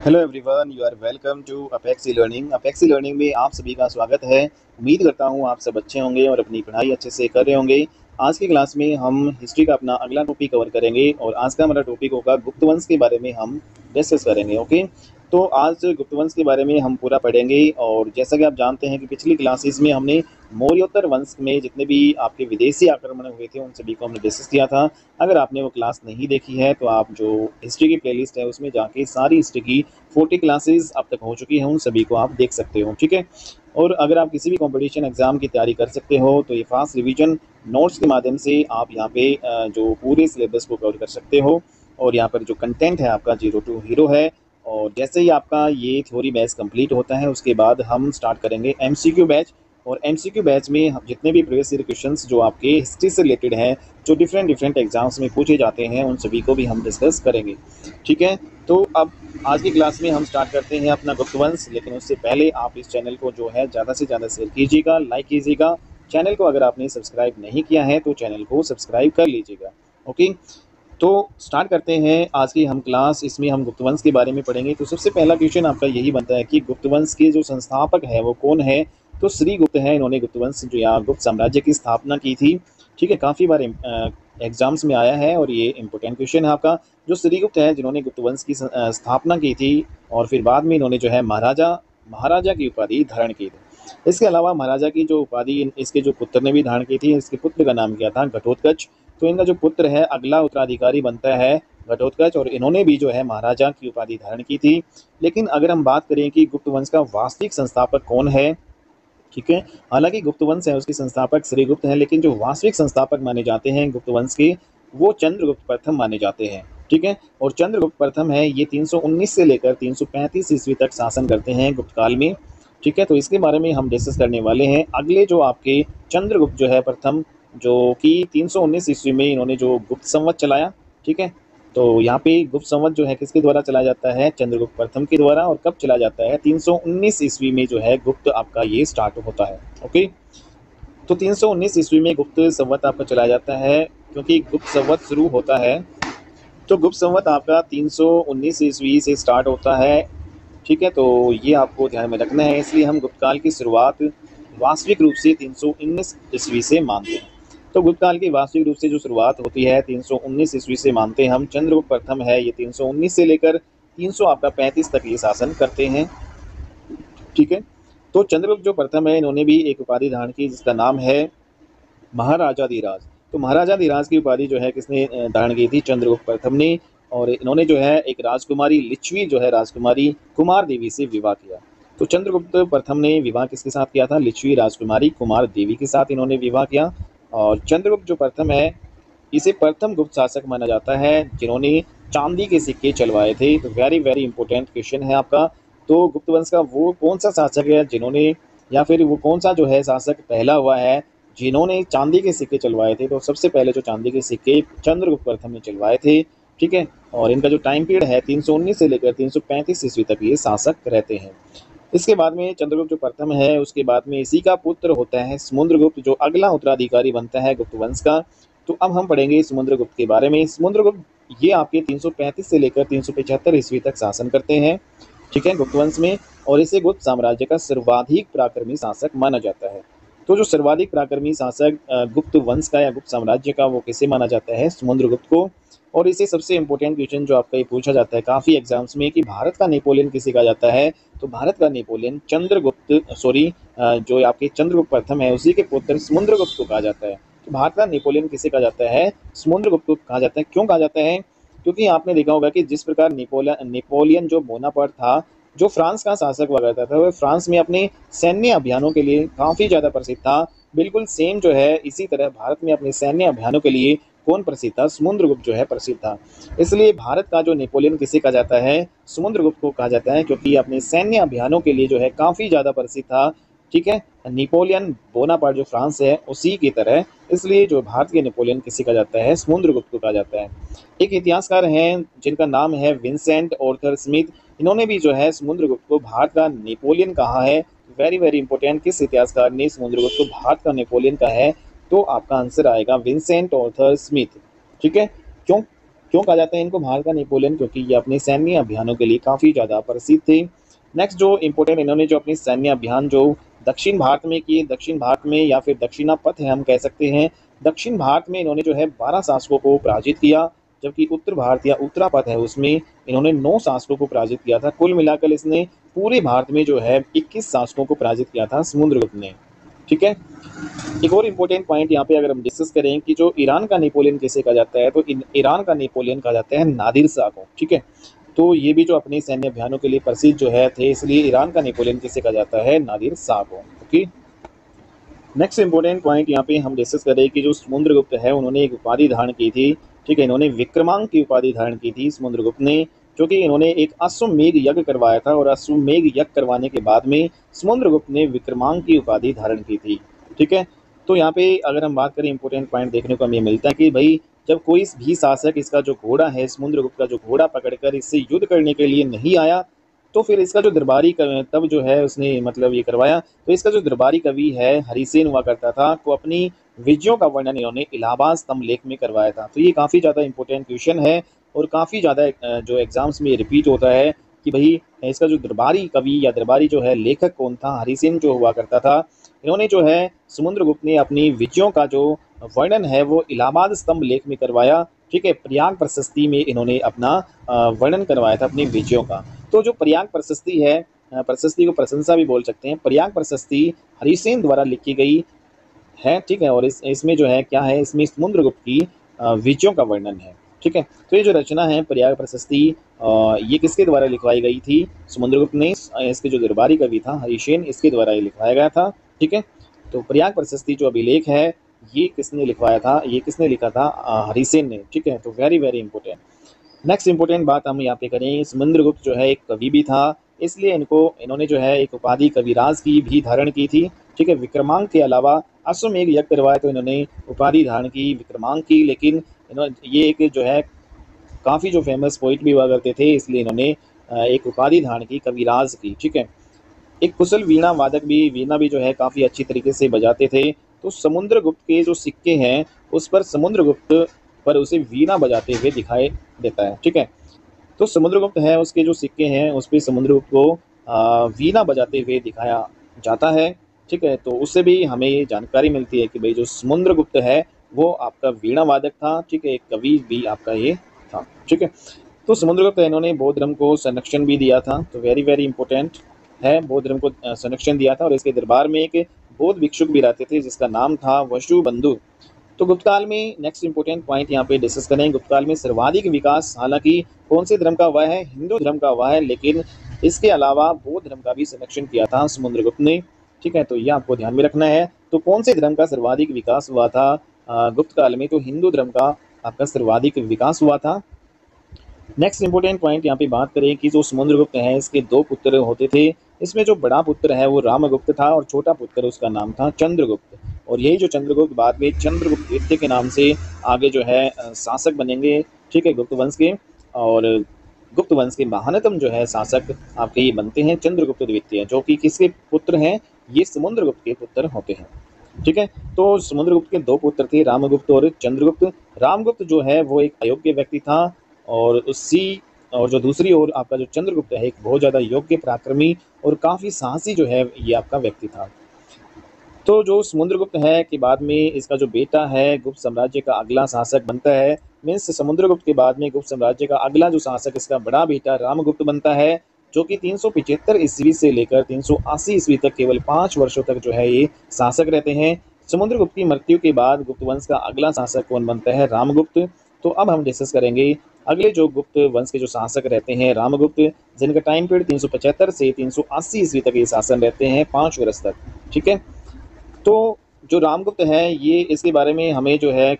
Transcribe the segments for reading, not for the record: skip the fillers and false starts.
Hello everyone, you are welcome to Apex Learning. Apex Learning में आप सभी का स्वागत है। उम्मीद करता हूँ आप सब अच्छे होंगे और अपनी पढ़ाई अच्छे से कर रहे होंगे। आज की क्लास में हम हिस्ट्री का अपना अगला टॉपिक कवर करेंगे और आज का हमारा टॉपिक होगा गुप्त वंश के बारे में हम डिस्कस करेंगे। ओके, तो आज गुप्त वंश के बारे में हम पूरा पढ़ेंगे। और जैसा कि आप जानते हैं कि पिछली क्लासेस में हमने मौर्योत्तर वंश में जितने भी आपके विदेशी आक्रमण हुए थे उन सभी को हमने डिस्कस किया था। अगर आपने वो क्लास नहीं देखी है तो आप जो हिस्ट्री की प्लेलिस्ट है उसमें जाके सारी हिस्ट्री की 40 क्लासेस अब तक हो चुकी हैं, उन सभी को आप देख सकते हो। ठीक है, और अगर आप किसी भी कंपटीशन एग्जाम की तैयारी कर सकते हो तो ये फास्ट रिवीजन नोट्स के माध्यम से आप यहाँ पे जो पूरे सिलेबस को कवर कर सकते हो। और यहाँ पर जो कंटेंट है आपका 0 टू हीरो है। और जैसे ही आपका ये थ्योरी बैच कंप्लीट होता है उसके बाद हम स्टार्ट करेंगे एमसीक्यू बैच। और एमसीक्यू बैच में जितने भी प्रीवियस ईयर क्वेश्चंस जो आपके हिस्ट्री से रिलेटेड हैं, जो डिफरेंट डिफरेंट एग्जाम्स में पूछे जाते हैं, उन सभी को भी हम डिस्कस करेंगे। ठीक है, तो अब आज की क्लास में हम स्टार्ट करते हैं अपना गुप्त वंश। लेकिन उससे पहले आप इस चैनल को जो है ज़्यादा से ज़्यादा शेयर कीजिएगा, लाइक कीजिएगा। चैनल को अगर आपने सब्सक्राइब नहीं किया है तो चैनल को सब्सक्राइब कर लीजिएगा। ओके, तो स्टार्ट करते हैं आज की हम क्लास। इसमें हम गुप्त वंश के बारे में पढ़ेंगे। तो सबसे पहला क्वेश्चन आपका यही बनता है कि गुप्त वंश के जो संस्थापक है वो कौन है। तो श्री गुप्त है, इन्होंने गुप्त वंश जो या गुप्त साम्राज्य की स्थापना की थी। ठीक है, काफ़ी बार एग्जाम्स में आया है और ये इंपॉर्टेंट क्वेश्चन है आपका। जो श्री गुप्त है जिन्होंने गुप्त वंश की स्थापना की थी और फिर बाद में इन्होंने जो है महाराजा महाराजा की उपाधि धारण की थी। इसके अलावा महाराजा की जो उपाधि इसके जो पुत्र ने भी धारण की थी, इसके पुत्र का नाम क्या था, घटोत्कच। तो इनका जो पुत्र है अगला उत्तराधिकारी बनता है घटोत्कच, और इन्होंने भी जो है महाराजा की उपाधि धारण की थी। लेकिन अगर हम बात करें कि गुप्त वंश का वास्तविक संस्थापक कौन है, ठीक है, हालांकि गुप्त वंश है उसके संस्थापक श्रीगुप्त हैं, लेकिन जो वास्तविक संस्थापक माने जाते हैं गुप्त वंश के वो चंद्रगुप्त प्रथम माने जाते हैं। ठीक है, और चंद्रगुप्त प्रथम है, ये 319 से लेकर 335 ईस्वी तक शासन करते हैं गुप्त काल में। ठीक है, तो इसके बारे में हम डिस्कस करने वाले हैं। अगले जो आपके चंद्रगुप्त जो है प्रथम, जो कि 319 ईस्वी में इन्होंने जो गुप्त संवत चलाया। ठीक है, तो यहाँ पे गुप्त संवत जो है किसके द्वारा चलाया जाता है, चंद्रगुप्त प्रथम के द्वारा। और कब चला जाता है, 319 ईस्वी में जो है गुप्त आपका ये स्टार्ट होता है। ओके, तो 319 ईस्वी में गुप्त संवत आपका चलाया जाता है। क्योंकि गुप्त संवत शुरू होता है तो गुप्त संवत आपका 319 ईस्वी से स्टार्ट होता है। ठीक है, तो ये आपको ध्यान में रखना है। इसलिए हम गुप्त काल की शुरुआत वास्तविक रूप से 319 ईस्वी से मानते हैं। तो गुप्त काल की वास्तविक रूप से जो शुरुआत होती है 319 ईस्वी से मानते हैं हम। चंद्रगुप्त प्रथम है, ये 319 से लेकर 300 आपका 35 तक ये शासन करते हैं। ठीक है, तो चंद्रगुप्त जो प्रथम है इन्होंने भी एक उपाधि धारण की जिसका नाम है महाराजाधिराज। तो महाराजाधिराज की उपाधि जो है किसने धारण की थी, चंद्रगुप्त प्रथम ने। और इन्होंने जो है एक राजकुमारी लिच्छवी जो है राजकुमारी कुमार देवी से विवाह किया। तो चंद्रगुप्त प्रथम ने विवाह किसके साथ किया था, लिच्छवी राजकुमारी कुमार देवी के साथ इन्होंने विवाह किया। और चंद्रगुप्त जो प्रथम है इसे प्रथम गुप्त शासक माना जाता है जिन्होंने चांदी के सिक्के चलवाए थे। तो वेरी वेरी इंपॉर्टेंट क्वेश्चन है आपका। तो गुप्त वंश का वो कौन सा शासक है जिन्होंने, या फिर वो कौन सा जो है शासक पहला हुआ है जिन्होंने चांदी के सिक्के चलवाए थे। तो सबसे पहले जो चांदी के सिक्के चंद्रगुप्त प्रथम ने चलवाए थे। ठीक है, और इनका जो टाइम पीरियड है 319 से लेकर 335 ईस्वी तक ये शासक रहते हैं। इसके बाद में चंद्रगुप्त जो प्रथम है उसके बाद में इसी का पुत्र होता है समुद्रगुप्त, जो अगला उत्तराधिकारी बनता है गुप्त वंश का। तो अब हम पढ़ेंगे समुद्रगुप्त के बारे में। समुद्रगुप्त ये आपके 335 से लेकर 375 ईस्वी तक शासन करते हैं। ठीक है, गुप्त वंश में। और इसे गुप्त साम्राज्य का सर्वाधिक पराक्रमी शासक माना जाता है। तो जो सर्वाधिक पराक्रमी शासक गुप्त वंश का या गुप्त साम्राज्य का वो किसे माना जाता है, समुद्रगुप्त को। और इसे सबसे इंपॉर्टेंट क्वेश्चन जो आपका ये पूछा जाता है काफ़ी एग्जाम्स में कि भारत का नेपोलियन किसे कहा जाता है। तो भारत का नेपोलियन चंद्रगुप्त जो आपके चंद्रगुप्त प्रथम है उसी के पुत्र समुद्रगुप्त को कहा जाता है। तो भारत का नेपोलियन किसे कहा जाता है, समुद्रगुप्त को कहा जाता है। क्यों कहा जाता है, क्योंकि आपने देखा होगा कि जिस प्रकार नेपोलियन जो बोनापार्ट था, जो फ्रांस का शासक हुआ करता था, वह फ्रांस में अपने सैन्य अभियानों के लिए काफ़ी ज़्यादा प्रसिद्ध था। बिल्कुल सेम जो है इसी तरह भारत में अपने सैन्य अभियानों के लिए कौन प्रसिद्ध था, समुद्रगुप्त जो है प्रसिद्ध था। इसलिए भारत का जो नेपोलियन किसे कहा जाता है, समुद्रगुप्त को कहा जाता है, क्योंकि अपने सैन्य अभियानों के लिए जो है काफ़ी ज़्यादा प्रसिद्ध था। ठीक है, नेपोलियन बोनापार्ट जो फ्रांस है उसी की तरह, इसलिए जो भारत के नेपोलियन किसे कहा जाता है, समुद्रगुप्त को कहा जाता है। एक इतिहासकार हैं जिनका नाम है विंसेंट ऑर्थर स्मिथ। इन्होंने भी जो है समुद्रगुप्त को भारत का नेपोलियन कहा है। वेरी वेरी इंपॉर्टेंट, किस इतिहासकार ने समुद्रगुप्त को भारत का नेपोलियन कहा है, तो आपका आंसर आएगा विंसेंट ऑर्थर स्मिथ। ठीक है, क्यों क्यों कहा जाता है इनको भारत का नेपोलियन? क्योंकि ये अपने सैन्य अभियानों के लिए काफ़ी ज़्यादा प्रसिद्ध थे। नेक्स्ट जो इम्पोर्टेंट, इन्होंने जो अपने सैन्य अभियान जो दक्षिण भारत में किए, दक्षिण भारत में या फिर दक्षिणापथ है हम कह सकते हैं, दक्षिण भारत में इन्होंने जो है 12 शासकों को पराजित किया, जबकि उत्तर भारत या उत्तरापथ है उसमें इन्होंने 9 शासकों को पराजित किया था। कुल मिलाकर इसने पूरे भारत में जो है 21 शासकों को पराजित किया था समुद्रगुप्त ने। ठीक है। एक और इम्पोर्टेंट पॉइंट यहाँ पे अगर हम डिस्कस करें कि जो ईरान का नेपोलियन किसे कहा जाता है, तो ईरान का नेपोलियन कहा जाता है नादिर शाह को। ठीक है। तो ये भी जो अपने सैन्य अभियानों के लिए प्रसिद्ध जो है थे, इसलिए ईरान का नेपोलियन किसे कहा जाता है? नादिर शाह को। ओके। नेक्स्ट इंपॉर्टेंट पॉइंट यहाँ पे हम डिस्कस करें कि जो समुद्रगुप्त है उन्होंने एक उपाधि धारण की थी। ठीक है। इन्होंने विक्रमांक की उपाधि धारण की थी समुद्रगुप्त ने, क्योंकि इन्होंने एक अश्वमेघ यज्ञ करवाया था और अश्वमेघ यज्ञ करवाने के बाद में समुद्रगुप्त ने विक्रमांक की उपाधि धारण की थी। ठीक है। तो यहाँ पे अगर हम बात करें, इंपॉर्टेंट पॉइंट देखने को हमें मिलता है कि भाई जब कोई भी शासक इसका जो घोड़ा है, समुद्रगुप्त का जो घोड़ा पकड़कर इससे युद्ध करने के लिए नहीं आया, तो फिर इसका जो दरबारी तब जो है उसने मतलब ये करवाया। तो इसका जो दरबारी कवि है हरिसेन हुआ करता था, को अपनी विजयों का वर्णन इन्होंने इलाहाबाद स्तंभ लेख में करवाया था। तो ये काफ़ी ज़्यादा इंपॉर्टेंट क्वेश्चन है और काफ़ी ज़्यादा जो एग्जाम्स में रिपीट होता है कि भाई इसका जो दरबारी कवि या दरबारी जो है लेखक कौन था? हरिसेन जो हुआ करता था। इन्होंने जो है समुद्रगुप्त ने अपनी विजयों का जो वर्णन है वो इलाहाबाद स्तंभ लेख में करवाया। ठीक है। प्रयाग प्रशस्ति में इन्होंने अपना वर्णन करवाया था अपनी विजयों का। तो जो प्रयाग प्रशस्ति है, प्रशस्ति को प्रशंसा भी बोल सकते हैं, प्रयाग प्रशस्ति हरिसेन द्वारा लिखी गई है। ठीक है। और इसमें जो है क्या है, इसमें समुद्रगुप्त की विजयों का वर्णन है। ठीक है। तो ये जो रचना है प्रयाग प्रशस्ति, ये किसके द्वारा लिखवाई गई थी? समुद्रगुप्त ने। इसके जो दरबारी कवि था हरिसेन, इसके द्वारा ये लिखवाया गया था। ठीक है। तो प्रयाग प्रशस्ति जो अभिलेख है ये किसने लिखवाया था? ये किसने लिखा था? हरिसेन ने। ठीक है। तो very very important. Next important बात हम यहाँ पे करें, समुद्रगुप्त जो है एक कवि भी था, इसलिए इन्होंने जो है एक उपाधि कविराज की भी धारण की थी। ठीक है। विक्रमांक के अलावा अश्वमेघ यज्ञ करवाया तो इन्होंने उपाधि धारण की विक्रमांक की, लेकिन ये एक जो है काफ़ी जो फेमस पोइट भी हुआ करते थे, इसलिए इन्होंने एक उपाधि धारण की कविराज की। ठीक है। एक कुशल वीणा वादक भी, वीणा भी जो है काफ़ी अच्छी तरीके से बजाते थे। तो समुद्रगुप्त के जो सिक्के हैं उस पर समुद्रगुप्त पर उसे वीणा बजाते हुए दिखाई देता है। ठीक है। तो समुद्रगुप्त है उसके जो सिक्के हैं उस पर समुद्रगुप्त को वीणा बजाते हुए दिखाया जाता है। ठीक है। तो उससे भी हमें ये जानकारी मिलती है कि भाई जो समुद्रगुप्त है वो आपका वीणा वादक था। ठीक है। एक कवि भी आपका ये था। ठीक है। तो समुद्रगुप्त इन्होंने बौद्ध धर्म को संरक्षण भी दिया था। तो वेरी वेरी इंपॉर्टेंट है, बौद्ध धर्म को संरक्षण दिया था। और इसके दरबार में एक बौद्ध भिक्षुक भी रहते थे जिसका नाम था वसुबंधु। तो गुप्त काल में नेक्स्ट इंपॉर्टेंट पॉइंट यहाँ पे डिस्कस करें, गुप्त काल में सर्वाधिक विकास हालांकि कौन से धर्म का हुआ है? हिंदू धर्म का हुआ है, लेकिन इसके अलावा बौद्ध धर्म का भी संरक्षण किया था समुद्रगुप्त ने। ठीक है। तो ये आपको ध्यान में रखना है। तो कौन से धर्म का सर्वाधिक विकास हुआ था गुप्त काल में? तो हिंदू धर्म का आपका सर्वाधिक विकास हुआ था। नेक्स्ट इंपॉर्टेंट पॉइंट यहाँ पे बात करें कि जो समुद्रगुप्त है इसके 2 पुत्र होते थे। इसमें जो बड़ा पुत्र है वो रामगुप्त था और छोटा पुत्र उसका नाम था चंद्रगुप्त। और यही जो चंद्रगुप्त बाद में चंद्रगुप्त द्वितीय के नाम से आगे जो है शासक बनेंगे। ठीक है। गुप्त वंश के, और गुप्त वंश के महानतम जो है शासक आपके ये बनते हैं चंद्रगुप्त द्वितीय, जो कि किसके पुत्र हैं? ये समुद्रगुप्त के पुत्र होते हैं। ठीक है। तो समुद्रगुप्त के 2 पुत्र थे, रामगुप्त और चंद्रगुप्त। रामगुप्त जो है वो एक अयोग्य व्यक्ति था, और जो दूसरी ओर आपका जो चंद्रगुप्त है एक बहुत ज़्यादा योग्य, पराक्रमी और काफ़ी साहसी जो है ये आपका व्यक्ति था। तो जो समुद्रगुप्त है कि बाद में इसका जो बेटा है गुप्त साम्राज्य का अगला शासक बनता है। मीन्स समुद्रगुप्त के बाद में गुप्त साम्राज्य का अगला जो शासक इसका बड़ा बेटा रामगुप्त बनता है, जो कि 375 ईस्वी से लेकर 380 ईस्वी तक केवल 5 वर्षों तक जो है ये शासक रहते हैं। समुद्रगुप्त की मृत्यु के बाद गुप्त वंश का अगला शासक कौन बनता है? रामगुप्त। तो अब हम डिस्कस करेंगे अगले जो गुप्त वंश के जो शासक रहते हैं रामगुप्त, जिनका टाइम पीरियड 375 से 380 ईस्वी तक ये शासन रहते हैं 5 वर्ष तक। ठीक है। तो जो रामगुप्त है ये, इसके बारे में हमें जो है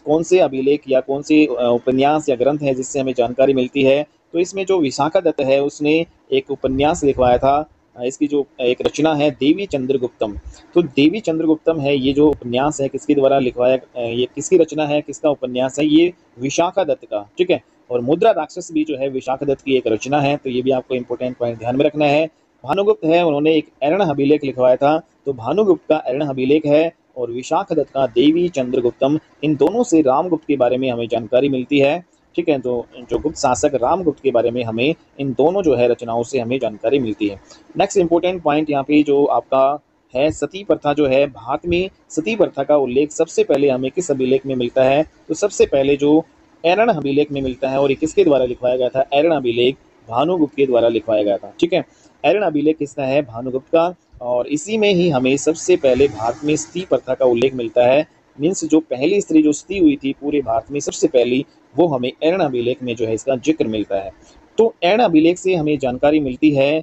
कौन से अभिलेख या कौन से उपन्यास या ग्रंथ है जिससे हमें जानकारी मिलती है? तो इसमें जो विशाखादत्त है उसने एक उपन्यास लिखवाया था। इसकी जो एक रचना है देवी चंद्रगुप्तम। तो देवी चंद्रगुप्तम है ये जो उपन्यास है किसके द्वारा लिखवाया, ये किसकी रचना है, किसका उपन्यास है? ये विशाखादत्त का। ठीक है। और मुद्रा राक्षस भी जो है विशाखादत्त की एक रचना है। तो ये भी आपको इंपॉर्टेंट पॉइंट ध्यान में रखना है। भानुगुप्त है, उन्होंने एक अरण्य अभिलेख लिखवाया था। तो भानुगुप्त का अरण्य अभिलेख है और विशाखादत्त का देवी चंद्रगुप्तम, इन दोनों से रामगुप्त के बारे में हमें जानकारी मिलती है। ठीक है। तो जो गुप्त शासक रामगुप्त के बारे में हमें इन दोनों जो है रचनाओं से हमें जानकारी मिलती है। नेक्स्ट इंपॉर्टेंट पॉइंट यहाँ पे जो आपका है, सती प्रथा जो है, भारत में सती प्रथा का उल्लेख सबसे पहले हमें किस अभिलेख में मिलता है? तो सबसे पहले जो एरण अभिलेख में मिलता है, और ये किसके द्वारा लिखवाया गया था? एरण अभिलेख भानुगुप्त के द्वारा लिखवाया गया था। ठीक है, एरण अभिलेख किसका है? भानुगुप्त का। और इसी में ही हमें सबसे पहले भारत में सती प्रथा का उल्लेख मिलता है। मीन्स जो पहली स्त्री जो सती हुई थी पूरे भारत में सबसे पहली, वो हमें एरण अभिलेख में जो है इसका जिक्र मिलता है। तो एरण अभिलेख से हमें जानकारी मिलती है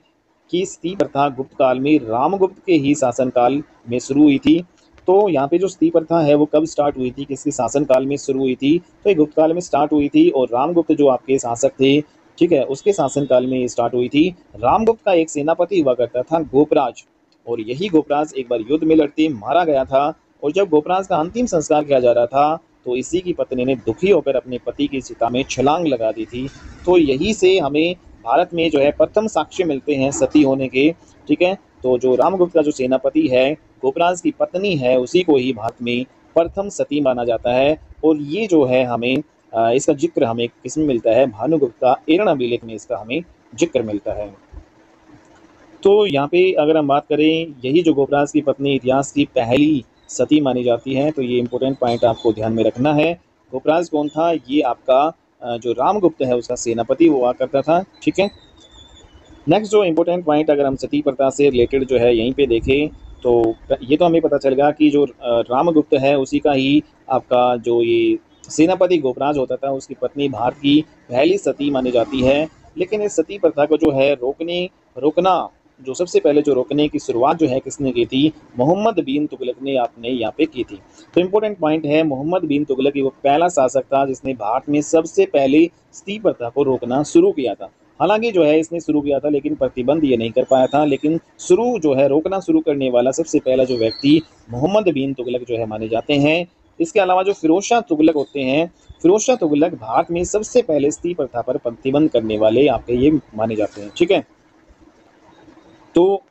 कि सती प्रथा गुप्त काल में रामगुप्त के ही शासनकाल में शुरू हुई थी। तो यहाँ पे जो सती प्रथा है वो कब स्टार्ट हुई थी, किसके शासनकाल में शुरू हुई थी? तो ये गुप्त काल में स्टार्ट हुई थी, और रामगुप्त जो आपके शासक थे, ठीक है, उसके शासनकाल में ये स्टार्ट हुई थी। रामगुप्त का एक सेनापति हुआ करता था गोपराज, और यही गोपराज एक बार युद्ध में लड़ते मारा गया था। और जब गोपराज का अंतिम संस्कार किया जा रहा था, तो इसी की पत्नी ने दुखी होकर अपने पति की चिता में छलांग लगा दी थी। तो यही से हमें भारत में जो है प्रथम साक्ष्य मिलते हैं सती होने के। ठीक है, तो जो रामगुप्त का जो सेनापति है, गोपराज की पत्नी है, उसी को ही भारत में प्रथम सती माना जाता है। और ये जो है हमें इसका जिक्र हमें किसमें मिलता है? भानुगुप्त का एरण अभिलेख में इसका हमें जिक्र मिलता है। तो यहाँ पे अगर हम बात करें, यही जो गोपराज की पत्नी इतिहास की पहली सती मानी जाती है, तो ये इंपॉर्टेंट पॉइंट आपको ध्यान में रखना है। गोपराज कौन था? ये आपका जो रामगुप्त है उसका सेनापति हुआ करता था। ठीक है, नेक्स्ट जो इम्पोर्टेंट पॉइंट अगर हम सती प्रथा से रिलेटेड जो है यहीं पे देखें, तो ये तो हमें पता चलेगा कि जो रामगुप्त है उसी का ही आपका जो ये सेनापति गोपराज होता था, उसकी पत्नी भारत की पहली सती मानी जाती है। लेकिन इस सती प्रथा को जो है रोकना जो सबसे पहले जो रोकने की शुरुआत जो है किसने की थी? मोहम्मद बिन तुगलक ने आपने यहाँ पे की थी। तो इम्पोर्टेंट पॉइंट है, मोहम्मद बिन तुगलक ही वो पहला शासक था जिसने भारत में सबसे पहले सती प्रथा को रोकना शुरू किया था। हालांकि जो है इसने शुरू किया था, लेकिन प्रतिबंध ये नहीं कर पाया था। लेकिन शुरू जो है रोकना शुरू करने वाला सबसे पहला जो व्यक्ति मोहम्मद बिन तुगलक जो है माने जाते हैं। इसके अलावा जो फिरोज शाह तुगलक होते हैं, फिरोज शाह तुगलक भारत में सबसे पहले सती प्रथा पर प्रतिबंध करने वाले आपके ये माने जाते हैं। ठीक है, तो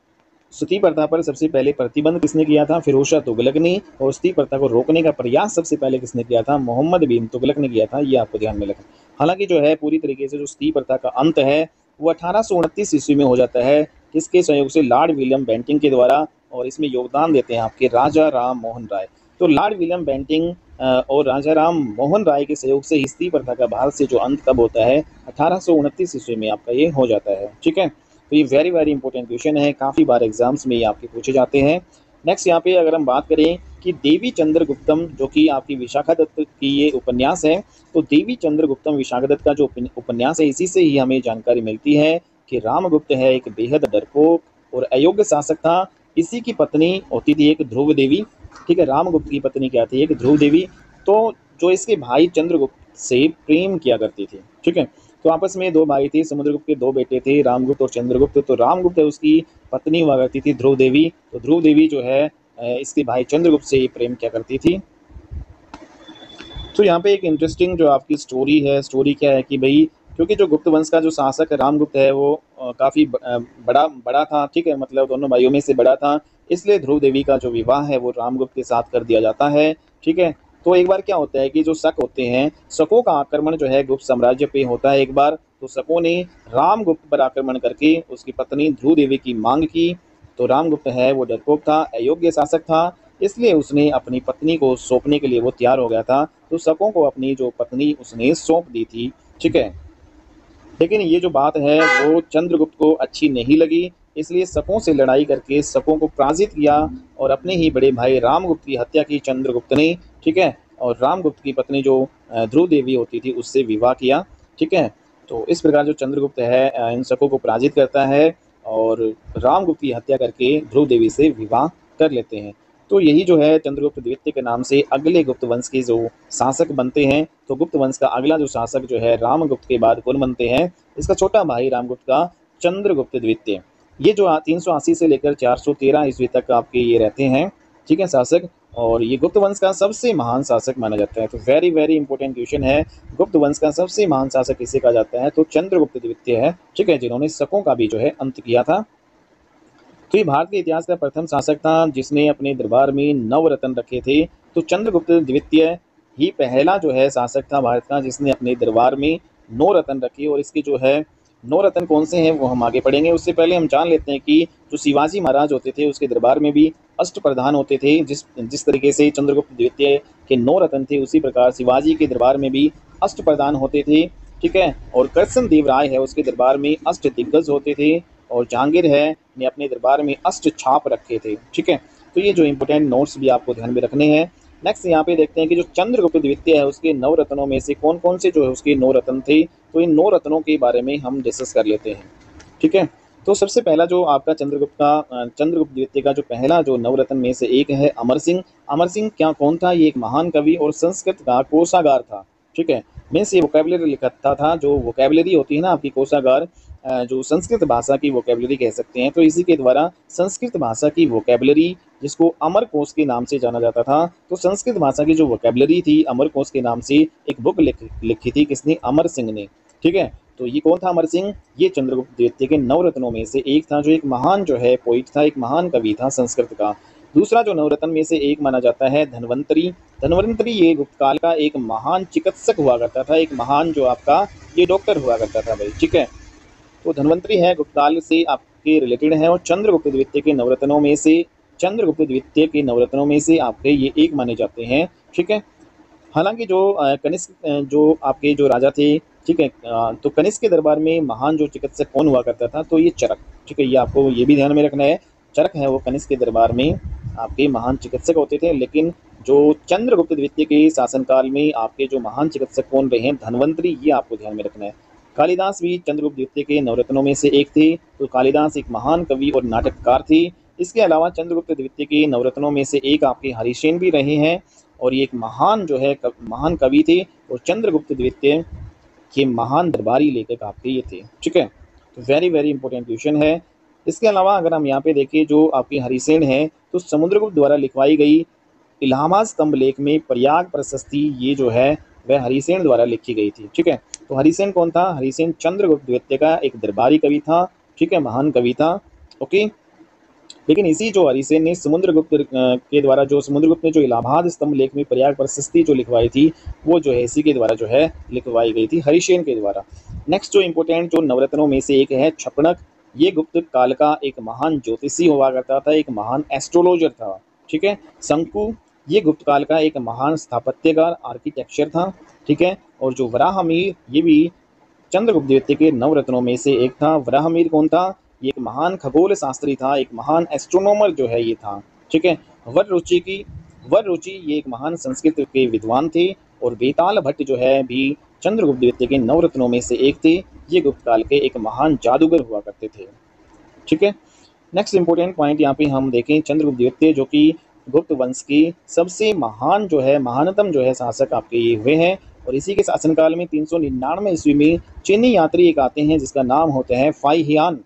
सती प्रथा पर सबसे पहले प्रतिबंध किसने किया था? फिरोज शाह तुगलक ने। और सती प्रथा को रोकने का प्रयास सबसे पहले किसने किया था? मोहम्मद बिन तुगलक ने किया था। ये आपको ध्यान में रखना। हालांकि जो है पूरी तरीके से जो सती प्रथा का अंत है वो 1829 ईस्वी में हो जाता है। किसके सहयोग से? लॉर्ड विलियम बेंटिंग के द्वारा। और इसमें योगदान देते हैं आपके राजा राम मोहन राय। तो लॉर्ड विलियम बेंटिंग और राजा राम मोहन राय के सहयोग से सती प्रथा का भारत से जो अंत कब होता है? 1829 ईस्वी में आपका ये हो जाता है। ठीक है, तो ये वेरी वेरी इंपॉर्टेंट क्वेश्चन है, काफ़ी बार एग्जाम्स में ये आपके पूछे जाते हैं। नेक्स्ट यहाँ पे अगर हम बात करें कि देवी चंद्रगुप्तम, जो कि आपकी विशाखादत्त की ये उपन्यास है, तो देवी चंद्रगुप्तम विशाखादत्त का जो उपन्यास है, इसी से ही हमें जानकारी मिलती है कि रामगुप्त है एक बेहद डरपोक और अयोग्य शासक था। इसी की पत्नी होती थी एक ध्रुव देवी। ठीक है, रामगुप्त की पत्नी क्या थी? एक ध्रुव देवी। तो जो इसके भाई चंद्रगुप्त से प्रेम किया करती थी। ठीक है, तो आपस में दो भाई थे, समुद्रगुप्त के दो बेटे थे, रामगुप्त और चंद्रगुप्त। तो रामगुप्त है उसकी पत्नी हुआ करती थी ध्रुव देवी। तो ध्रुव देवी जो है इसके भाई चंद्रगुप्त से प्रेम किया करती थी। तो यहाँ पे एक इंटरेस्टिंग जो आपकी स्टोरी है, स्टोरी क्या है कि भाई, क्योंकि जो गुप्त वंश का जो शासक रामगुप्त है वो काफ़ी बड़ा बड़ा था। ठीक है, मतलब दोनों भाइयों में से बड़ा था, इसलिए ध्रुव देवी का जो विवाह है वो रामगुप्त के साथ कर दिया जाता है। ठीक है, तो एक बार क्या होता है कि जो शक होते हैं, शकों का आक्रमण जो है गुप्त साम्राज्य पे होता है एक बार। तो शकों ने रामगुप्त पर आक्रमण करके उसकी पत्नी ध्रुव देवी की मांग की। तो रामगुप्त है वो डरपोक था, अयोग्य शासक था, इसलिए उसने अपनी पत्नी को सौंपने के लिए वो तैयार हो गया था। तो शकों को अपनी जो पत्नी उसने सौंप दी थी। ठीक है, लेकिन ये जो बात है वो चंद्रगुप्त को अच्छी नहीं लगी, इसलिए शकों से लड़ाई करके शकों को पराजित किया और अपने ही बड़े भाई रामगुप्त की हत्या की चंद्रगुप्त ने। ठीक है, और रामगुप्त की पत्नी जो ध्रुव देवी होती थी उससे विवाह किया। ठीक है, तो इस प्रकार जो चंद्रगुप्त है इन शकों को पराजित करता है और रामगुप्त की हत्या करके ध्रुव देवी से विवाह कर लेते हैं। तो यही जो है चंद्रगुप्त द्वितीय के नाम से अगले गुप्त वंश के जो शासक बनते हैं। तो गुप्त वंश का अगला जो शासक जो है रामगुप्त के बाद कौन बनते हैं? इसका छोटा भाई रामगुप्त का चंद्रगुप्त द्वितीय। ये जो 380 से लेकर 413 ईस्वी तक आपके ये रहते हैं। ठीक है, शासक। और ये गुप्त वंश का सबसे महान शासक माना जाता है। तो वेरी वेरी इंपॉर्टेंट क्वेश्चन है, गुप्त वंश का सबसे महान शासक किसे कहा जाता है? तो चंद्रगुप्त द्वितीय है। ठीक है, जिन्होंने शकों का भी जो है अंत किया था। तो ये भारत के इतिहास का प्रथम शासक था जिसने अपने दरबार में नवरत्न रखे थे। तो चंद्रगुप्त द्वितीय ही पहला जो है शासक था भारत का जिसने अपने दरबार में 9 रत्न रखे। और इसके जो है 9 रत्न कौन से हैं वो हम आगे पढ़ेंगे। उससे पहले हम जान लेते हैं कि जो शिवाजी महाराज होते थे उसके दरबार में भी अष्टप्रधान होते थे। जिस जिस तरीके से चंद्रगुप्त द्वितीय के 9 रत्न थे उसी प्रकार शिवाजी के दरबार में भी अष्टप्रधान होते थे। ठीक है। और कृष्ण देव राय है उसके दरबार में अष्ट दिग्गज होते थे। और जहांगीर है ने अपने दरबार में अष्ट छाप रखे थे। ठीक है। तो ये जो इंपॉर्टेंट नोट्स भी आपको ध्यान में रखने हैं। नेक्स्ट यहाँ पे देखते हैं कि जो चंद्रगुप्त द्वितीय है उसके 9 रत्नों में से कौन कौन से जो है उसके 9 रत्न थे। तो इन 9 रत्नों के बारे में हम डिस्कस कर लेते हैं। ठीक है। तो सबसे पहला जो आपका चंद्रगुप्त द्वितीय का जो पहला जो नवरत्न में से एक है अमर सिंह। अमर सिंह क्या कौन था? ये एक महान कवि और संस्कृत का कोषागार था। ठीक है। मीन्स ये वोकेबलरी लिखता था। जो वोकेबलरी होती है ना आपकी कोषागार, जो संस्कृत भाषा की वोकेबलरी कह सकते हैं। तो इसी के द्वारा संस्कृत भाषा की वोकेबलरी जिसको अमर कोश के नाम से जाना जाता था। तो संस्कृत भाषा की जो वोकेबलरी थी अमर कोश के नाम से एक बुक लिखी थी किसने? अमर सिंह ने। ठीक है। तो ये कौन था अमर सिंह? ये चंद्रगुप्त द्वितीय के 9 रत्नों में से एक था, जो एक महान जो है पोइट था, एक महान कवि था संस्कृत का। दूसरा जो 9 रत्न में से एक माना जाता है धन्वंतरी। धन्वंतरी ये गुप्त काल का एक महान चिकित्सक हुआ करता था, एक महान जो आपका ये डॉक्टर हुआ करता था भाई। ठीक है। तो धन्वंतरी है गुप्त काल से आपके रिलेटेड है। और चंद्रगुप्त द्वितीय के नवरत्नों में से आपके ये एक माने जाते हैं। ठीक है। हालांकि जो कनिष्क जो आपके जो राजा थे, ठीक है, तो कनिष्क के दरबार में महान जो चिकित्सक कौन हुआ करता था? तो ये चरक। ठीक है। ये आपको ये भी ध्यान में रखना है। चरक है वो कनिष्क के दरबार में आपके महान चिकित्सक होते थे। लेकिन जो चंद्रगुप्त द्वितीय के शासनकाल में आपके जो महान चिकित्सक कौन रहे हैं? धन्वंतरी। ये आपको ध्यान में रखना है। कालिदास भी चंद्रगुप्त द्वितीय के नवरत्नों में से एक थे। तो कालिदास एक महान कवि और नाटककार थे। इसके अलावा चंद्रगुप्त द्वितीय के नवरत्नों में से एक आपके हरिसेन भी रहे हैं। और ये एक महान जो है महान कवि थे। और चंद्रगुप्त द्वितीय के महान दरबारी लेखक आपके ये थे। ठीक है। तो वेरी वेरी इंपॉर्टेंट क्वेश्चन है। इसके अलावा अगर हम यहाँ पे देखें जो आपके हरिसेन है तो समुद्रगुप्त द्वारा लिखवाई गई इलाहाबाद स्तंभ लेख में प्रयाग प्रशस्ति ये जो है वह हरिसेन द्वारा लिखी गई थी। ठीक है। तो हरिसेन कौन था? हरिसेन चंद्रगुप्त द्वितीय का एक दरबारी कवि था। ठीक है। महान कवि था। ओके। लेकिन इसी जो हरिसेन ने समुद्रगुप्त ने जो इलाहाबाद स्तंभ लेख में प्रयाग प्रशस्ति जो लिखवाई थी वो जो है इसी के द्वारा जो है लिखवाई गई थी, हरिसेन के द्वारा। नेक्स्ट जो इंपॉर्टेंट जो नवरत्नों में से एक है छपणक। ये गुप्त काल का एक महान ज्योतिषी हुआ करता था, एक महान एस्ट्रोलॉजर था। ठीक है। शंकु ये गुप्त काल का एक महान स्थापत्यकार आर्किटेक्चर था। ठीक है। और जो वराहमिहिर ये भी चंद्रगुप्त द्वितीय के नवरत्नों में से एक था। वराहमिहिर कौन था? ये एक महान खगोल शास्त्री था, एक महान एस्ट्रोनॉमर जो है ये था। ठीक है। वर रुचि ये एक महान संस्कृत के विद्वान थे। और बेताल भट्ट जो है भी चंद्रगुप्त द्वितीय के नवरत्नों में से एक थे। ये गुप्त काल के एक महान जादूगर हुआ करते थे। ठीक है। नेक्स्ट इंपॉर्टेंट पॉइंट यहाँ पे हम देखें चंद्रगुप्त द्वितीय जो कि गुप्त वंश के सबसे महान जो है महानतम जो है शासक आपके ये हुए हैं। और इसी के शासनकाल में 399 ईस्वी में चीनी यात्री एक आते हैं जिसका नाम होता है फाहियान।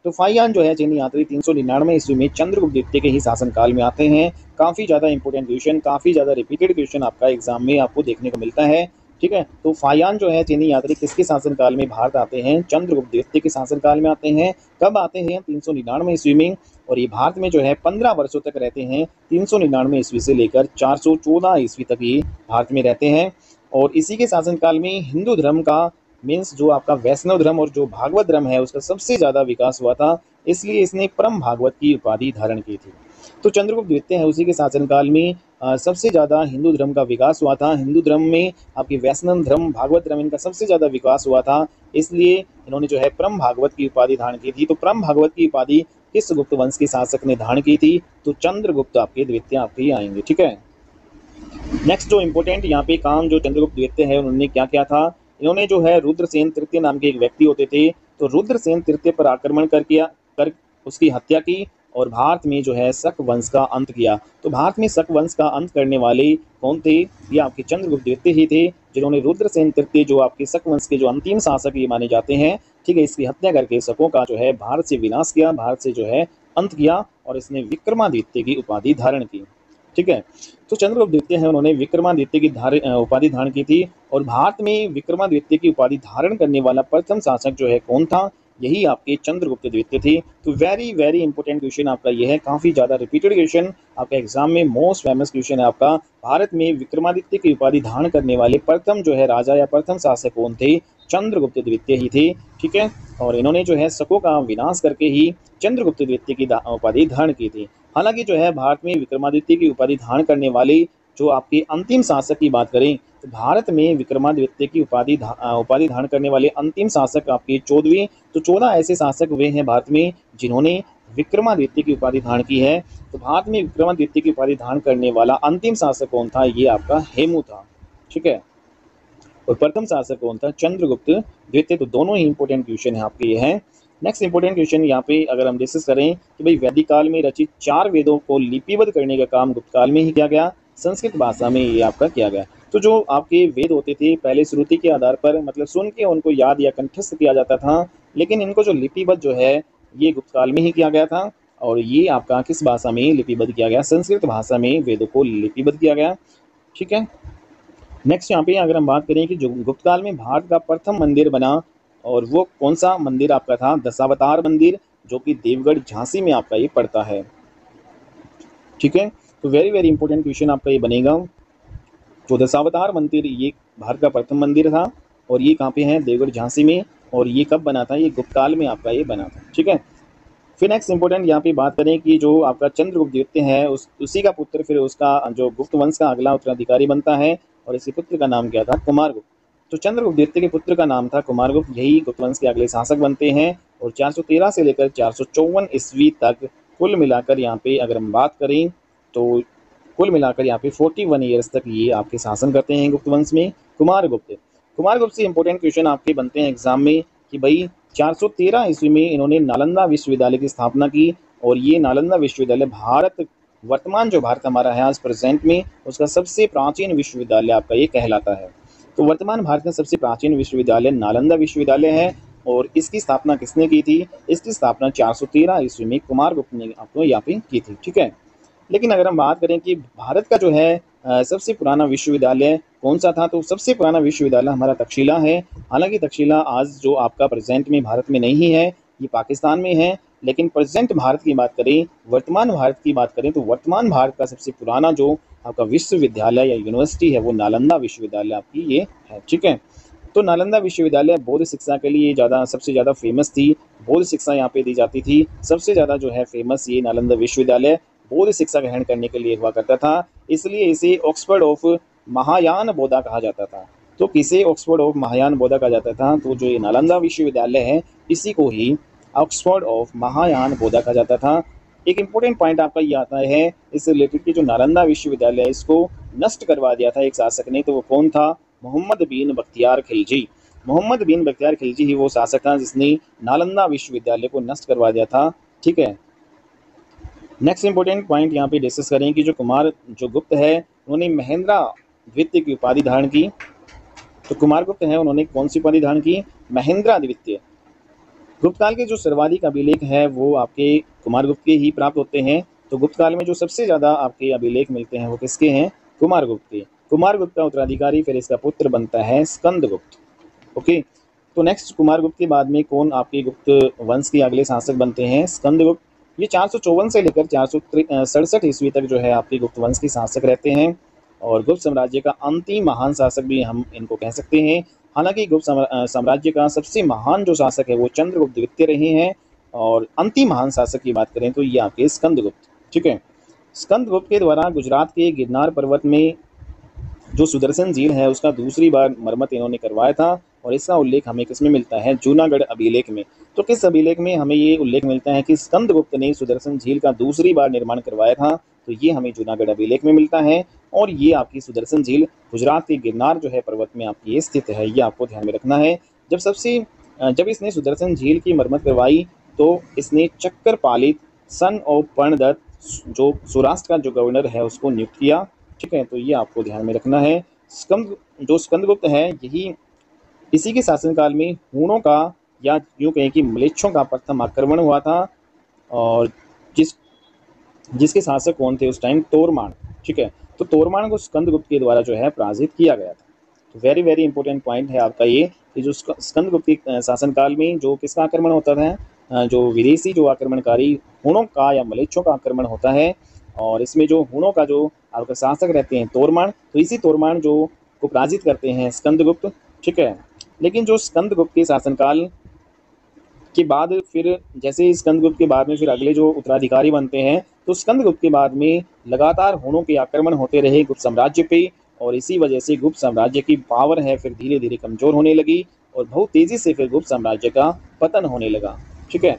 तो फाहियान जो है चीनी यात्री 399 ईस्वी में चंद्रगुप्त द्वितीय के ही शासनकाल में आते हैं। काफ़ी ज़्यादा इंपॉर्टेंट क्वेश्चन, काफ़ी ज़्यादा रिपीटेड क्वेश्चन आपका एग्जाम में आपको देखने को मिलता है। ठीक है। तो फाहियान जो है चीनी यात्री किसके शासनकाल में भारत आते हैं? चंद्रगुप्त द्वितीय के शासनकाल में आते हैं। कब आते हैं? 399 ईस्वी में। और ये भारत में जो है 15 वर्षों तक रहते हैं। 399 ईस्वी से लेकर 414 ईस्वी तक ये भारत में रहते हैं। और इसी के शासनकाल में हिंदू धर्म का मीन्स जो आपका वैष्णव धर्म और जो भागवत धर्म है उसका सबसे ज़्यादा विकास हुआ था। इसलिए इसने परम भागवत की उपाधि धारण की थी। तो चंद्रगुप्त द्वितीय है उसी के शासनकाल में सबसे ज़्यादा हिंदू धर्म का विकास हुआ था। हिंदू धर्म में आपकी वैष्णव धर्म भागवत धर्म इनका सबसे ज़्यादा विकास हुआ था। इसलिए इन्होंने जो है परम भागवत की उपाधि धारण की थी। तो परम भागवत की उपाधि किस गुप्त वंश के शासक ने धारण की थी? तो चंद्रगुप्त आपके द्वितीय आपके ही आएंगे। ठीक है। नेक्स्ट जो इंपॉर्टेंट यहाँ पे काम जो चंद्रगुप्त द्वितीय है उन्होंने क्या किया था? इन्होंने जो है रुद्रसेन तृतीय नाम के एक व्यक्ति होते थे। तो रुद्रसेन तृतीय पर आक्रमण कर उसकी हत्या की और भारत में जो है शक वंश का अंत किया। तो भारत में शक वंश का अंत करने वाले कौन थे? ये आपके चंद्रगुप्त द्वितीय ही थे, जिन्होंने रुद्रसेन तृतीय जो आपके शक वंश के जो अंतिम शासक ये माने जाते हैं। ठीक है। इसकी हत्या करके शकों का जो है भारत से विनाश किया, भारत से जो है अंत किया और इसने विक्रमादित्य की उपाधि धारण की। ठीक है। तो चंद्रगुप्त द्वितीय है उन्होंने विक्रमादित्य की उपाधि धारण की थी। और भारत में विक्रमादित्य की उपाधि धारण करने वाला प्रथम शासक जो है कौन था? यही आपके चंद्रगुप्त द्वितीय थे। तो वेरी वेरी इंपॉर्टेंट क्वेश्चन आपका ये है, काफ़ी ज़्यादा रिपीटेड क्वेश्चन आपका एग्जाम में, मोस्ट फेमस क्वेश्चन है आपका। भारत में विक्रमादित्य की उपाधि धारण करने वाले प्रथम जो है राजा या प्रथम शासक कौन थे? चंद्रगुप्त द्वितीय ही थे। ठीक है, और इन्होंने जो है शकों का विनाश करके ही चंद्रगुप्त द्वितीय की उपाधि धारण की थी। हालांकि जो है भारत में विक्रमादित्य की उपाधि धारण करने वाले जो आपके अंतिम शासक की बात करें तो भारत में विक्रमादित्य की उपाधि धारण करने वाले अंतिम शासक आपके 14वें, तो 14 ऐसे शासक हुए हैं भारत में जिन्होंने विक्रमादित्य की उपाधि धारण की है। तो भारत में विक्रमादित्य की उपाधि धारण करने वाला अंतिम शासक कौन था? ये आपका हेमू था। ठीक है, और प्रथम शासक कौन था? चंद्रगुप्त द्वितीय। तो दोनों ही इंपॉर्टेंट क्वेश्चन है आपके ये हैं। नेक्स्ट इंपॉर्टेंट क्वेश्चन यहाँ पे अगर हम डिस्कस करें कि भाई वैदिक काल में रचित 4 वेदों को लिपिबद्ध करने का काम गुप्त काल में ही किया गया, संस्कृत भाषा में ये आपका किया गया। तो जो आपके वेद होते थे पहले श्रुति के आधार पर मतलब सुन के उनको याद या कंठस्थ किया जाता था, लेकिन इनको जो लिपिबद्ध जो है ये गुप्त काल में ही किया गया था। और ये आपका किस भाषा में लिपिबद्ध किया गया? संस्कृत भाषा में वेदों को लिपिबद्ध किया गया। ठीक है, नेक्स्ट यहाँ पे अगर हम बात करें कि जो गुप्त काल में भारत का प्रथम मंदिर बना और वो कौन सा मंदिर आपका था? दशावतार मंदिर, जो कि देवगढ़ झांसी में आपका ये पड़ता है। ठीक है, तो वेरी वेरी इंपॉर्टेंट क्वेश्चन आपका ये बनेगा। जो दशावतार मंदिर ये भारत का प्रथम मंदिर था और ये कहाँ पे है? देवगढ़ झांसी में। और ये कब बना था? ये गुप्त काल में आपका ये बना था। ठीक है, फिर नेक्स्ट इंपॉर्टेंट यहाँ पे बात करें कि जो आपका चंद्रगुप्त द्वितीय है उसी का पुत्र फिर उसका जो गुप्त वंश का अगला उत्तराधिकारी बनता है और इसके पुत्र का नाम क्या था? कुमारगुप्त। तो चंद्रगुप्त द्वितीय के पुत्र का नाम था कुमारगुप्त, यही गुप्त वंश के अगले शासक बनते हैं। और 413 से लेकर 454 ईस्वी तक कुल मिलाकर यहाँ पे अगर हम बात करें तो कुल मिलाकर यहाँ पे 41 ईयर्स तक ये आपके शासन करते हैं गुप्त वंश में कुमारगुप्त। कुमारगुप्त से इंपॉर्टेंट क्वेश्चन आपके बनते हैं एग्जाम में कि भाई 413 ईस्वी में इन्होंने नालंदा विश्वविद्यालय की स्थापना की और ये नालंदा विश्वविद्यालय भारत वर्तमान जो भारत हमारा है आज प्रेजेंट में उसका सबसे प्राचीन विश्वविद्यालय आपका ये कहलाता है। तो वर्तमान भारत का सबसे प्राचीन विश्वविद्यालय नालंदा विश्वविद्यालय है और इसकी स्थापना किसने की थी? इसकी स्थापना 413 ईस्वी में कुमारगुप्त ने आपको यहाँ पे की थी। ठीक है, लेकिन अगर हम बात करें कि भारत का जो है सबसे पुराना विश्वविद्यालय कौन सा था, तो सबसे पुराना विश्वविद्यालय हमारा तक्षशिला है। हालांकि तक्षशिला आज जो आपका प्रेजेंट में भारत में नहीं है, ये पाकिस्तान में है। लेकिन प्रेजेंट भारत की बात करें, वर्तमान भारत की बात करें तो वर्तमान भारत का सबसे पुराना जो आपका विश्वविद्यालय या यूनिवर्सिटी है वो नालंदा विश्वविद्यालय आपकी ये है। ठीक है, तो नालंदा विश्वविद्यालय बौद्ध शिक्षा के लिए सबसे ज़्यादा फेमस थी। बौद्ध शिक्षा यहाँ पे दी जाती थी। सबसे ज़्यादा जो है फेमस ये नालंदा विश्वविद्यालय बौद्ध शिक्षा ग्रहण करने के लिए हुआ करता था, इसलिए इसे ऑक्सफोर्ड ऑफ महायान बौद्धा कहा जाता था। तो किसे ऑक्सफोर्ड ऑफ महायान बौद्धा कहा जाता था? तो जो ये नालंदा विश्वविद्यालय है इसी को ही ऑक्सफोर्ड ऑफ महायान बौद्धा कहा जाता था। एक इंपॉर्टेंट पॉइंट आपका ये आता है इस रिलेटेड कि जो नालंदा विश्वविद्यालय है इसको नष्ट करवा दिया था एक शासक ने, तो वो कौन था? मोहम्मद बिन बख्तियार खिलजी। मोहम्मद बिन बख्तियार खिलजी ही वो शासक था जिसने नालंदा विश्वविद्यालय को नष्ट करवा दिया था। ठीक है, नेक्स्ट इंपॉर्टेंट पॉइंट यहाँ पे डिस्कस करें कि जो गुप्त है उन्होंने महेंद्र द्वितीय की उपाधि धारण की। तो कुमारगुप्त है उन्होंने कौन सी उपाधि धारण की? महेंद्र द्वितीय। गुप्त काल के जो सर्वाधिक अभिलेख है वो आपके कुमारगुप्त के ही प्राप्त होते हैं। तो गुप्त काल में जो सबसे ज़्यादा आपके अभिलेख मिलते हैं वो किसके हैं? कुमारगुप्त के। कुमारगुप्त का उत्तराधिकारी फिर इसका पुत्र बनता है स्कंदगुप्त। ओके, तो नेक्स्ट कुमारगुप्त के बाद में कौन आपके गुप्त वंश के अगले शासक बनते हैं? स्कंदगुप्त। ये 454 से लेकर 467 ईस्वी तक जो है आपके गुप्त वंश के शासक रहते हैं और गुप्त साम्राज्य का अंतिम महान शासक भी हम इनको कह सकते हैं। हालांकि गुप्त साम्राज्य का सबसे महान जो शासक है वो चंद्रगुप्त द्वितीय रहे हैं और अंतिम महान शासक की बात करें तो ये आपके स्कंदगुप्त। ठीक है, स्कंदगुप्त के द्वारा गुजरात के गिरनार पर्वत में जो सुदर्शन झील है उसका दूसरी बार मरम्मत इन्होंने करवाया था और इसका उल्लेख हमें किसमें मिलता है? जूनागढ़ अभिलेख में। तो किस अभिलेख में हमें ये उल्लेख मिलता है कि स्कंदगुप्त ने सुदर्शन झील का दूसरी बार निर्माण करवाया था? तो ये हमें जूनागढ़ अभिलेख में मिलता है और ये आपकी सुदर्शन झील गुजरात के गिरनार जो है पर्वत में आपकी ये स्थित है, ये आपको ध्यान में रखना है। जब इसने सुदर्शन झील की मरम्मत करवाई तो इसने चक्रपालित सन ऑफ पर्णदत्त जो सौराष्ट्र का जो गवर्नर है उसको नियुक्त किया। ठीक है, तो ये आपको ध्यान में रखना है। स्कंदगुप्त है यही इसी के शासनकाल में हूणों का या यूँ कहें कि म्लेच्छों का प्रथम आक्रमण हुआ था और जिसके शासक कौन थे उस टाइम? तोरमान। ठीक है, तो तोरमान को स्कंदगुप्त के द्वारा जो है पराजित किया गया था। तो वेरी वेरी इंपॉर्टेंट पॉइंट है आपका ये कि जो स्कंदगुप्त के शासनकाल में जो किसका आक्रमण होता था, जो विदेशी जो आक्रमणकारी हुणों का या मलेच्छों का आक्रमण होता है। और इसमें जो हुणों का जो आपका शासक रहते हैं तोरमान, तो इसी तोरमान जो को पराजित करते हैं स्कंदगुप्त, ठीक है। लेकिन जो स्कंदगुप्त के शासनकाल के बाद फिर जैसे स्कंदगुप्त के बाद में फिर अगले जो उत्तराधिकारी बनते हैं, तो स्कंदगुप्त के बाद में लगातार हुणों के आक्रमण होते रहे गुप्त साम्राज्य पे, और इसी वजह से गुप्त साम्राज्य की पावर है फिर धीरे धीरे कमजोर होने लगी और बहुत तेजी से फिर गुप्त साम्राज्य का पतन होने लगा, ठीक है।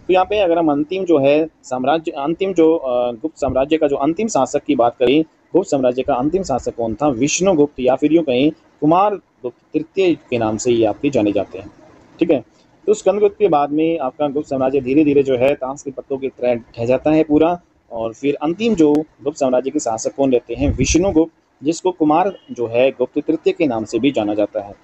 तो यहाँ पे अगर हम अंतिम जो है साम्राज्य अंतिम जो गुप्त साम्राज्य का जो अंतिम शासक की बात करें, गुप्त साम्राज्य का अंतिम शासक कौन था? विष्णुगुप्त, या फिर यूँ कहें कुमार गुप्त तृतीय के नाम से ये आपके जाने जाते हैं, ठीक है। तो स्कंदगुप्त के बाद में आपका गुप्त साम्राज्य धीरे धीरे जो है ताश के पत्तों की तरह ढह जाता है पूरा। और फिर अंतिम जो गुप्त साम्राज्य के शासक कौन रहते हैं? विष्णुगुप्त, जिसको कुमार जो है गुप्त तृतीय के नाम से भी जाना जाता है।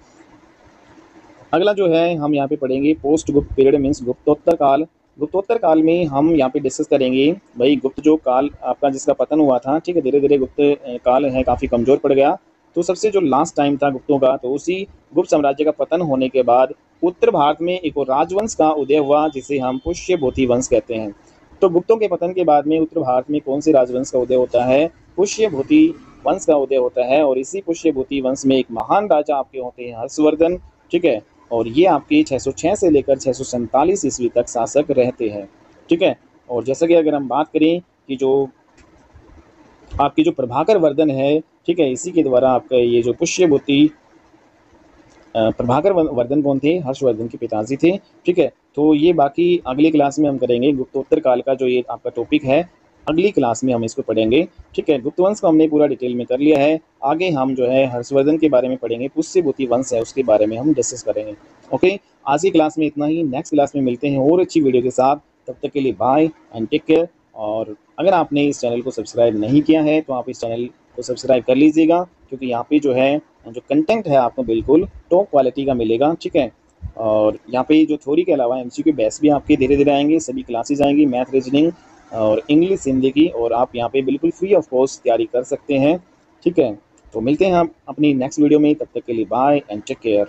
अगला जो है हम यहाँ पे पढ़ेंगे पोस्ट गुप्त पीरियड मीन्स गुप्तोत्तर काल। गुप्तोत्तर काल में हम यहाँ पे डिस्कस करेंगे भाई गुप्त जो काल आपका जिसका पतन हुआ था, ठीक है, धीरे धीरे गुप्त काल है काफ़ी कमज़ोर पड़ गया। तो सबसे जो लास्ट टाइम था गुप्तों का, तो उसी गुप्त साम्राज्य का पतन होने के बाद उत्तर भारत में एक और राजवंश का उदय हुआ जिसे हम पुष्यभूति वंश कहते हैं। तो गुप्तों के पतन के बाद में उत्तर भारत में कौन से राजवंश का उदय होता है? पुष्यभूति वंश का उदय होता है। और इसी पुष्यभूति वंश में एक महान राजा आपके होते हैं हर्षवर्धन, ठीक है। और ये आपके 606 से लेकर 647 ईस्वी तक शासक रहते हैं, ठीक है। और जैसा कि अगर हम बात करें कि जो आपकी जो प्रभाकर वर्धन है, ठीक है, इसी के द्वारा आपका ये जो पुष्यभूति प्रभाकर वर्धन कौन थे? हर्षवर्धन के पिताजी थे, ठीक है। तो ये बाकी अगली क्लास में हम करेंगे। गुप्तोत्तर काल का जो ये आपका टॉपिक है अगली क्लास में हम इसको पढ़ेंगे, ठीक है। गुप्त वंश को हमने पूरा डिटेल में कर लिया है। आगे हम जो है हर्षवर्धन के बारे में पढ़ेंगे, पुष्यभूति वंश है उसके बारे में हम डिस्कस करेंगे। ओके, आज की क्लास में इतना ही। नेक्स्ट क्लास में मिलते हैं और अच्छी वीडियो के साथ। तब तक के लिए बाय एंड टेक केयर। और अगर आपने इस चैनल को सब्सक्राइब नहीं किया है तो आप इस चैनल को सब्सक्राइब कर लीजिएगा, क्योंकि यहाँ पे जो है जो कंटेंट है आपको बिल्कुल टॉप क्वालिटी का मिलेगा, ठीक है। और यहाँ पे जो थ्योरी के अलावा एमसीक्यू बेस भी आपके धीरे धीरे आएंगे, सभी क्लासेज आएंगी मैथ, रीजनिंग और इंग्लिश, हिंदी की, और आप यहाँ पे बिल्कुल फ्री ऑफ कॉस्ट तैयारी कर सकते हैं, ठीक है। तो मिलते हैं हम अपनी नेक्स्ट वीडियो में, तब तक के लिए बाय एंड टेक केयर।